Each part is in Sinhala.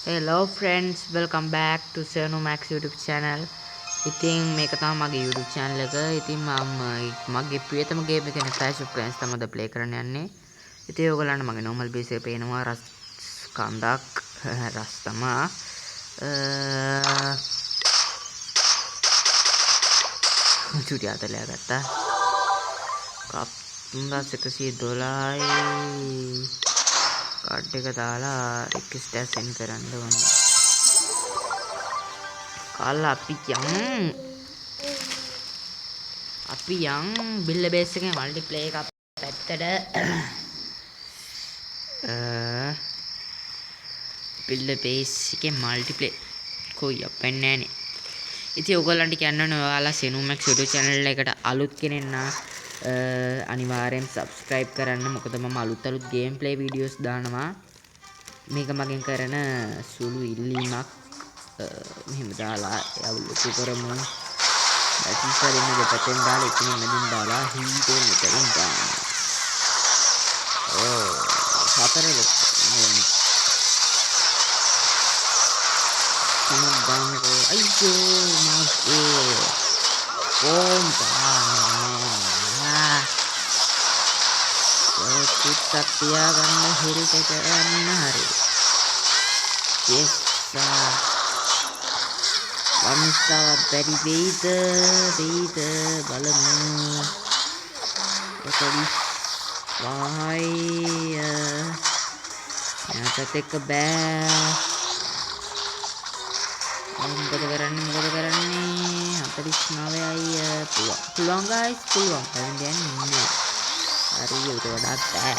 Hello friends, welcome back to Senu Max YouTube channel. ඉතින් මේක තමයි මගේ YouTube channel එක. ඉතින් මගේ ප්‍රියතම game එක නේ Clash of Clans තමයි අද play කරන්න යන්නේ. ඉතින් ඔයගොල්ලන්ට මගේ normal base එක පේනවා රස් කන්දක් රස් තමා. චුටි අතලයා ගත්තා. කප් 3112යි කාඩ් එක දාලා රික්වෙස්ට් එක සෙන්ඩ් කරන්න ඕනේ. කාලා අපි යන් බිල්ල බේස් එකේ මල්ටිප්ලේ එක පැත්තට බිල්ල බේස් එකේ මල්ටිප්ලේ කොයි අපන්නේ නැනේ. ඉතින් ඔයගොල්ලන්ට කියන්න ඕනේ ඔයාලා සෙනුමැක්ස් YouTube channel එකට අලුත් කෙනෙක් නම් අනිවාර්යෙන් subscribe කරන්න. මොකද මම අලුත් game play videos දානවා. මේක මගෙන් කරන සුළු ඉල්ලීමක්. මෙහෙම දාලා යවලු කරමු. ඇතිසරින් දෙපැත්තෙන් දාලා එකිනෙක මැදින් දාලා හීටේ මෙතනින් දාන්න. හතර ලොක් තුනක් දාන්නකෝ. අයියෝ මාගේ ඕම් දාන්න. චුට්ටක් තියාගන්න හිරිට කරන්න හරි. yes වන්ස්තාවක් බැරි වෙයිද බලමු. ඔතන වහයි නැතත් එක්ක බෑ. මොකද කරන්නේ 49යි පුළුවන් guys පුළුවන් දැන් ඉන්නේ. හරි උට වඩා බෑ.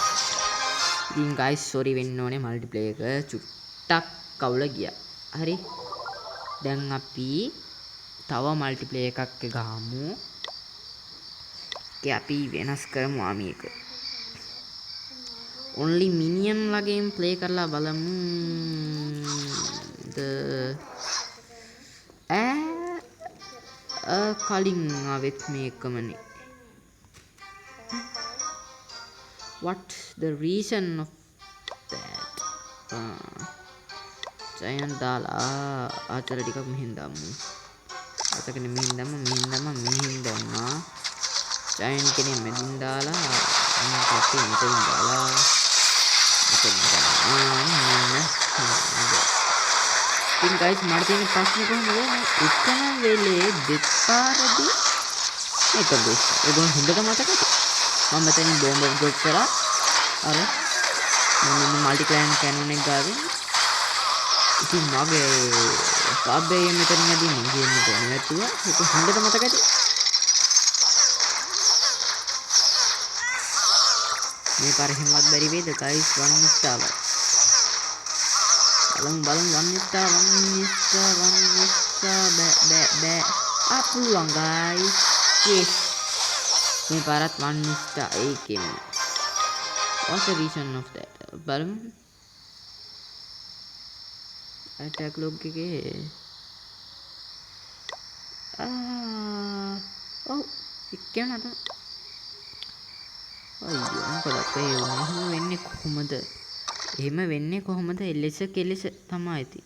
ඉතින් guys sorry වෙන්න ඕනේ මල්ටිප්ලේයර් එක චුට්ටක් කවුල ගියා. හරි දැන් අපි තව මල්ටිප්ලේයර් එකක් ගහමු. අපි වෙනස් කරමු ආමි එක. only minion වගේම ප්ලේ කරලා බලමු. කලින් ආවෙත් මේකමනේ. what the reason of that? giant දාලා ආචර ටිකක් මෙහෙන් දාමු. අතකනේ මෙහෙන් දැම්මා. giant කෙනේ මෙදින් දාලා අපි මෙතනින් දාලා මෙතන ඉතින් guys මට තියෙන ප්‍රශ්නේ කොහොමද? එකම වෙලේ දෙපාරදී මේක බේස්. ඒගොල්ලෝ හොඳට මතකද? මම මෙතනින් බෝම්බ ඩ්‍රොප් කරා. අර මම මල්ටි ක්ලෑන් කැනොන් එක ගාවින්. ඉතින් මගේ සබ්බේ මෙතනින් ඇදින්නේ ගේම් එක නැතුව. ඒක හොඳට මතකද? මේ පාර හිමවත් බැරි වේද guys 1 star. බලමු 1 star බෑ පුළුවන් guys. yes මේ පාරත් 1 star ඒකෙම. what's the reason of that? බලමු attack log එකේ එක්කම නේද? අයියෝ මොකද එහෙම වෙන්නේ කොහොමද? එලෙස කෙලෙස තමයි ඇති.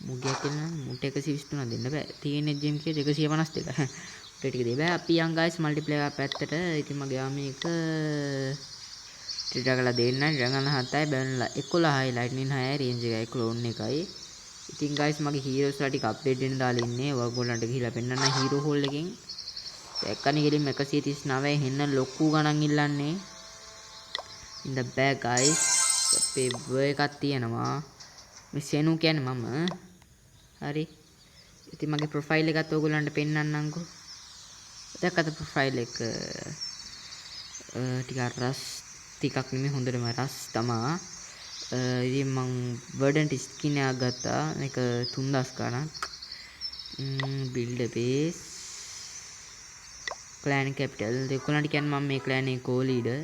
මුගයක් කියලා මුට 123 දෙන්න බෑ. තියෙන ජෙම් කිය 252. උට ටික දෙයි බෑ. අපි යන් guys මල්ටිප්ලේයර් පැත්තට. ඉතින් මගේ මේක ට්‍රිටා කරලා දෙන්න. ඩ්‍රැගන් 7යි බැලලා 11යි ලයිට්නින් 6යි රේන්ජ් එකයි ක්ලෝන් එකයි. ඉතින් guys මගේ හීරෝස්ලා ටික අප්ඩේට් වෙන්න දාලා ඉන්නේ. ඔයගොල්ලන්ට ගිහිලා පෙන්නන්න හීරෝ හෝල් එකෙන්. එක්කනේ ගෙලින් 139 හෙන්න ලොකු ගණන් ඉල්ලන්නේ. in the bag guys අපේ එකක් තියෙනවා. මේ සෙනු කියන්නේ මම. හරි. ඉතින් මගේ ප්‍රොෆයිල් එකත් ඔයගොල්ලන්ට පෙන්නන්නම්කෝ. දැක්කද ප්‍රොෆයිල් එක? ටිකක් රස් ටිකක් නෙමෙයි හොඳටම රස් තමා. ඉතින් මම වර්ඩන්ට් ස්කින් එකක් ගත්තා. මේක 3000 ගණන්. build a base clan capital දෙකොල්ලන්ට කියන්නේ මම මේ clan එකේ co leader.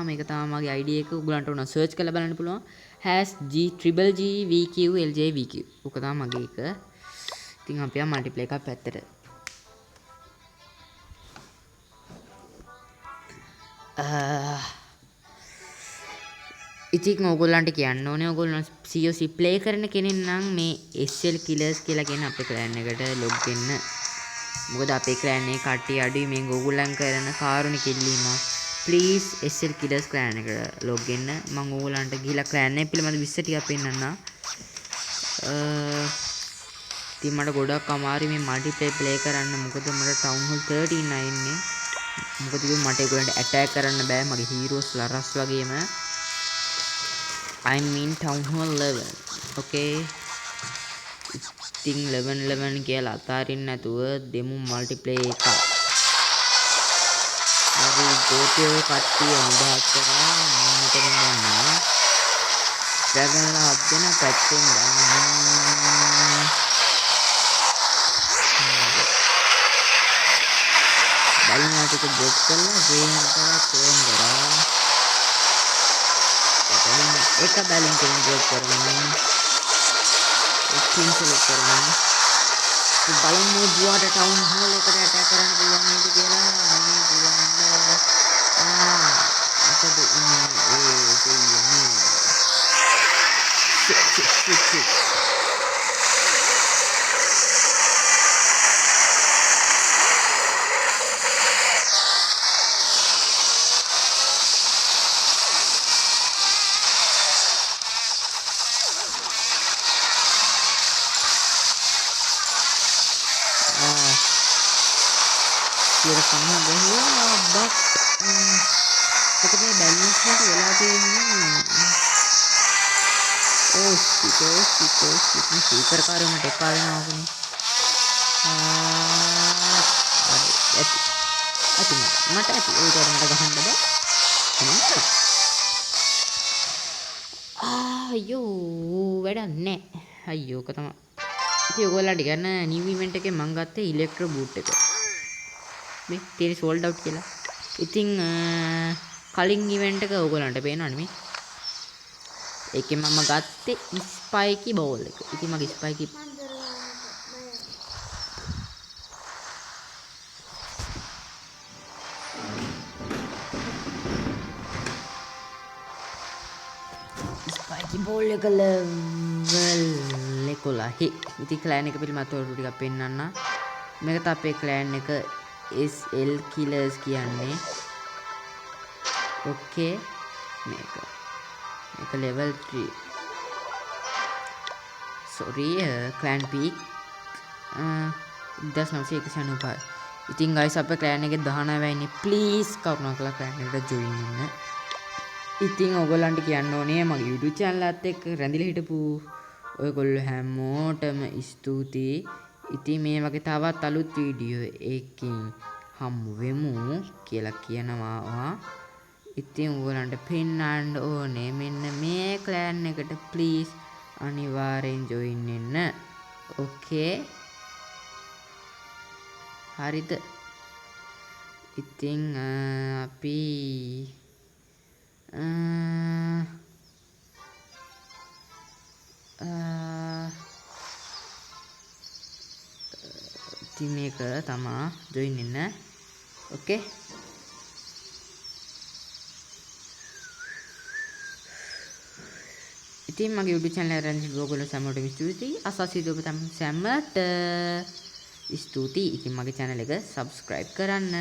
මේක තමයි මගේ ID එක. ඔයගලන්ට උන සර්ච් කරලා බලන්න පුළුවන්. #GGGVQLJVQ. ඔක තමයි මගේ එක. ඉතින් අපි ආ මල්ටිප්ලේ එකක් පැත්තට. ඉතින් ඕගොල්ලන්ට කියන්න ඕනේ ඕගොල්ලෝ COC ප්ලේ කරන කෙනෙක් නම් මේ SL Killers කියලා කියන අපේ ක්ලෑන් එකට ලොග් වෙන්න. මොකද අපේ ක්ලෑන් එකේ කට්ටිය අඩුයි මේ ඕගොල්ලන් කරන කාරුණික ඉල්ලීමක්. ප්ලීස් SL Killers ක්ලෑන් එකට ලොග් වෙන්න. මම ඕගොල්ලන්ට ගිහිලා ක්ලෑන් එක පිළිබඳ විස්තර ටිකක් පෙන්නන්නම්. ඉතින් මට ගොඩක් අමාරුයි මේ මල්ටිප්ලේ ප්ලේ කරන්න. මොකද මට ටවුන් හෝල් 13 ආන්නේ. මොකද මට ඒගොල්ලන්ට ඇටැක් කරන්න බෑ. මගේ හීරෝස් ලරස් වගේම I mean town hall 11. Okay. ඉතින් 11 කියලා අතාරින්න නැතුව දෙමු මල්ටිප්ලේ එකක්. හරි ගෝපියෝ කට්ටිය නිදහස් කරා මම මෙතනින් යනවා. ඩ්‍රැගන් හබ් දෙන පැත්තෙන් ගන්න. බලන්න ටික බ්‍රේක් කරලා ගේම් එක ක්ලෝන් කරා. एक बैलिंग के लिए करना एक टीम से लोग करना तो बालों में बुआ टाउन हॉल लेकर अटैक करना बुआ नहीं तो क्या नहीं बुआ नहीं ऐसा तो ये රකම ගහුවා බට් මොකද මේ බැලන්ස් එක වෙලා තියෙන්නේ ඕස්ටි මේ සීකර් කාරේ මට එපා වෙනවා වුනේ ඇති මට ඇති ඒකට මට ගහන්න බෑ අයියෝ වැඩක් නැහැ අයියෝ ඔක තමයි ඉතින් ඔයගොල්ලන්ට ගන්න නිව් ඉවෙන්ට් එකේ මම ගත්තේ ඉලෙක්ට්‍රෝ බූට් එක මේ තියෙන සෝල්ඩ් අවුට් කියලා. ඉතින් කලින් ඉවෙන්ට් එක ඕගොල්ලන්ට පේනවනේ මේ. ඒකේ මම ගත්තේ ස්පයිකි බෝල් එක. ඉතින් මගේ ස්පයිකි බෝල් එක ලෙවල් 11. ඉතින් ක්ලෑන් එක පිළිබඳව තොරතුරු ටිකක් පෙන්නන්න. මේක තමයි අපේ ක්ලෑන් එක SL Killers කියන්නේ. ඕකේ මේක level 3 sorry clan peak 1995. ඉතින් guys අපේ clan එකේ 19 වෙනි please කරුණාකරලා clan එකට join වෙන්න. ඉතින් ඔයගොල්ලන්ට කියන්න ඕනේ මගේ YouTube channel එකත් එක්ක රැඳිලා හිටපු ඔයගොල්ලෝ හැමෝටම ස්තුතියි. ඉතින් මේ වගේ තවත් අලුත් වීඩියෝ එකකින් හමු වෙමු කියලා කියනවා. ඉතින් ඔයගොල්ලන්ට පෙන්නන්න ඕනේ මෙන්න මේ ක්ලෑන් එකට ප්ලීස් අනිවාර්යෙන් ජොයින් වෙන්න. ඕකේ. හරිද? ඉතින් අපි ඉතින් මේක තමා ජොයින් වෙන්න. ඕකේ. ඉතින් මගේ YouTube channel එක රැඳි ඔයගොල්ලෝ සැමෝටම ස්තුතියි. අසසිත ඔබ තම සැමට ස්තුතියි. ඉතින් මගේ channel එක subscribe කරන්න.